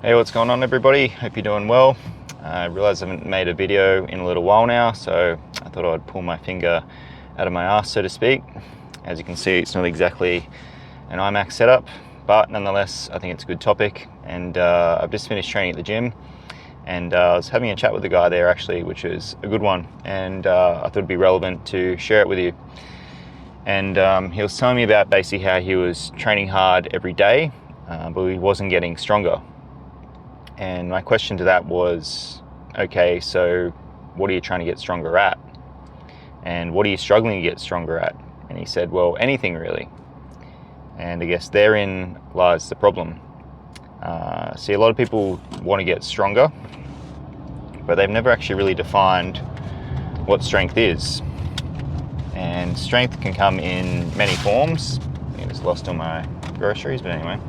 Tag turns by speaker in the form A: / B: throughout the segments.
A: Hey, what's going on everybody? Hope you're doing well. I realize I haven't made a video in a little while now, so I thought I'd pull my finger out of my ass, so to speak. As you can see, it's not exactly an IMAX setup, but nonetheless, I think it's a good topic. And I've just finished training at the gym, and I was having a chat with the guy there actually, which is a good one, and I thought it'd be relevant to share it with you. And he was telling me about basically how he was training hard every day, but he wasn't getting stronger. And my question to that was, okay, so what are you trying to get stronger at? And what are you struggling to get stronger at? And he said, well, anything really. And I guess therein lies the problem. See, a lot of people want to get stronger, but they've never actually really defined what strength is. And strength can come in many forms. I just lost all my groceries, but anyway.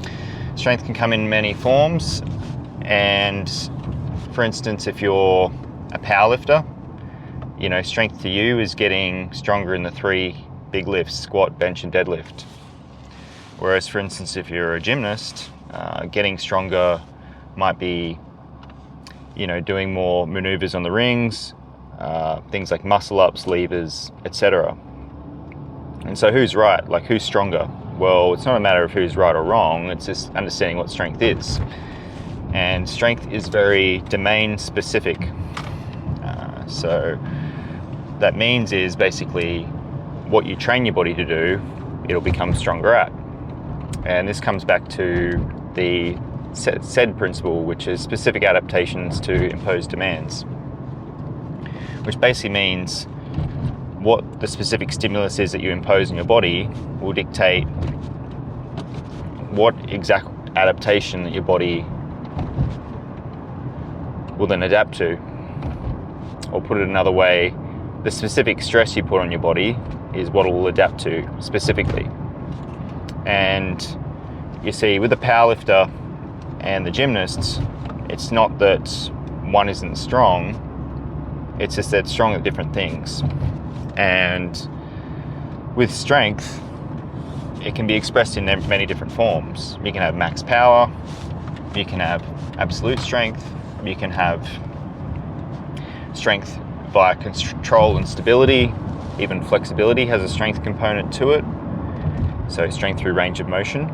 A: Strength can come in many forms. And for instance, if you're a powerlifter, you know, strength to you is getting stronger in the 3 big lifts: squat, bench, and deadlift. Whereas, for instance, if you're a gymnast, getting stronger might be, you know, doing more maneuvers on the rings, things like muscle ups, levers, etc. And so who's right? Like, who's stronger? Well, it's not a matter of who's right or wrong, it's just understanding what strength is. And strength is very domain specific. So that means is basically what you train your body to do, it'll become stronger at. And this comes back to the SAID principle, which is specific adaptations to imposed demands, which basically means what the specific stimulus is that you impose on your body will dictate what exact adaptation that your body will then adapt to. Or put it another way, the specific stress you put on your body is what it will adapt to specifically. And you see, with the powerlifter and the gymnasts, it's not that one isn't strong, it's just that it's strong at different things. And with strength, it can be expressed in many different forms. You can have max power, you can have absolute strength, you can have strength via control and stability. Even flexibility has a strength component to it. So strength through range of motion.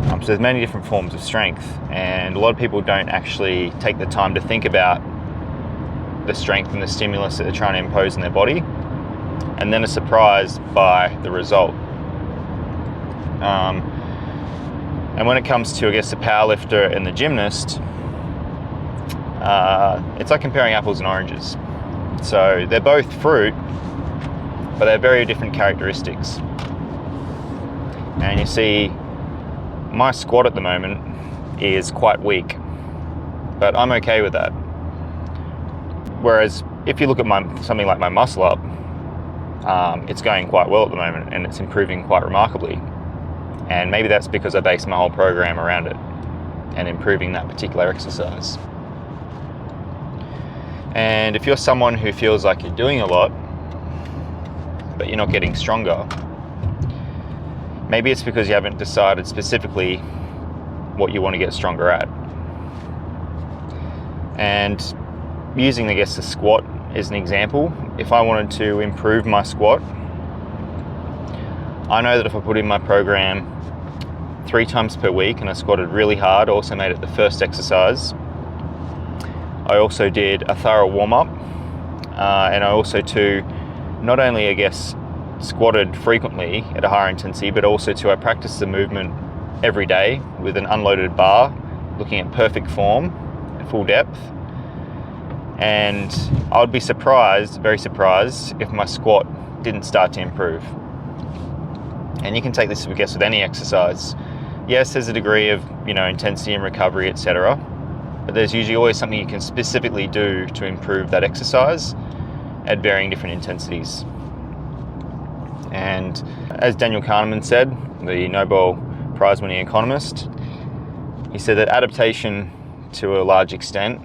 A: So there's many different forms of strength, and a lot of people don't actually take the time to think about the strength and the stimulus that they're trying to impose on their body, and then are surprised by the result. And when it comes to, I guess, the powerlifter and the gymnast, it's like comparing apples and oranges. So they're both fruit, but they're very different characteristics. And you see, my squat at the moment is quite weak, but I'm okay with that. Whereas if you look at something like my muscle up, it's going quite well at the moment, and it's improving quite remarkably. And maybe that's because I base my whole program around it and improving that particular exercise. And if you're someone who feels like you're doing a lot, but you're not getting stronger, maybe it's because you haven't decided specifically what you want to get stronger at. And using, I guess, the squat as an example, if I wanted to improve my squat, I know that if I put in my program 3 times per week and I squatted really hard, also made it the first exercise, I also did a thorough warm-up, and I also too, not only, I guess, squatted frequently at a higher intensity, but also too, I practiced the movement every day with an unloaded bar, looking at perfect form at full depth. And I would be surprised, very surprised, if my squat didn't start to improve. And you can take this, I guess, with any exercise. Yes, there's a degree of, you know, intensity and recovery, etc. But there's usually always something you can specifically do to improve that exercise at varying different intensities. And as Daniel Kahneman said, the Nobel Prize-winning economist, he said that adaptation, to a large extent,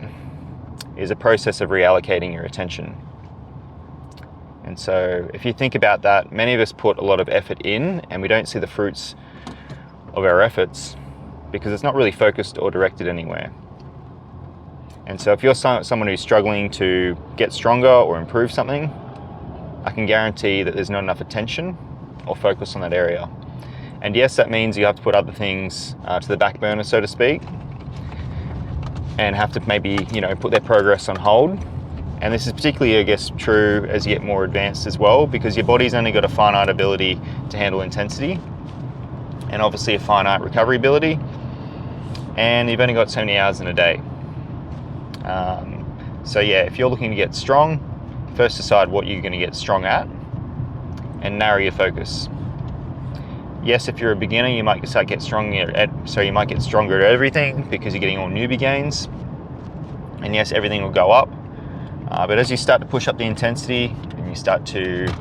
A: is a process of reallocating your attention. And so if you think about that, many of us put a lot of effort in and we don't see the fruits of our efforts because it's not really focused or directed anywhere. And so if you're someone who's struggling to get stronger or improve something, I can guarantee that there's not enough attention or focus on that area. And yes, that means you have to put other things to the back burner, so to speak, and have to maybe, put their progress on hold. And this is particularly, I guess, true as you get more advanced as well, because your body's only got a finite ability to handle intensity, and obviously a finite recovery ability, and you've only got so many hours in a day. So yeah, if you're looking to get strong, first decide what you're going to get strong at and narrow your focus. Yes, if you're a beginner, you might get stronger at everything because you're getting all newbie gains, and yes, everything will go up. But as you start to push up the intensity and you start to,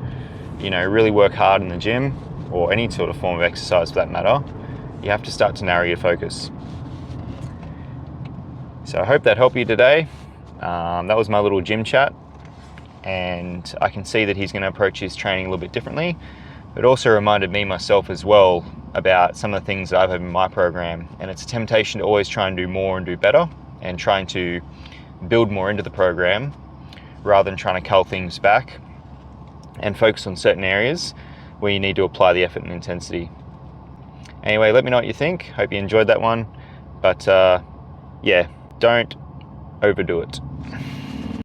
A: really work hard in the gym or any sort of form of exercise for that matter, you have to start to narrow your focus. So I hope that helped you today. That was my little gym chat, and I can see that he's going to approach his training a little bit differently. It also reminded me myself as well about some of the things that I've had in my program, and it's a temptation to always try and do more and do better and trying to build more into the program rather than trying to cull things back and focus on certain areas where you need to apply the effort and intensity. Anyway, let me know what you think. Hope you enjoyed that one, but yeah, don't overdo it.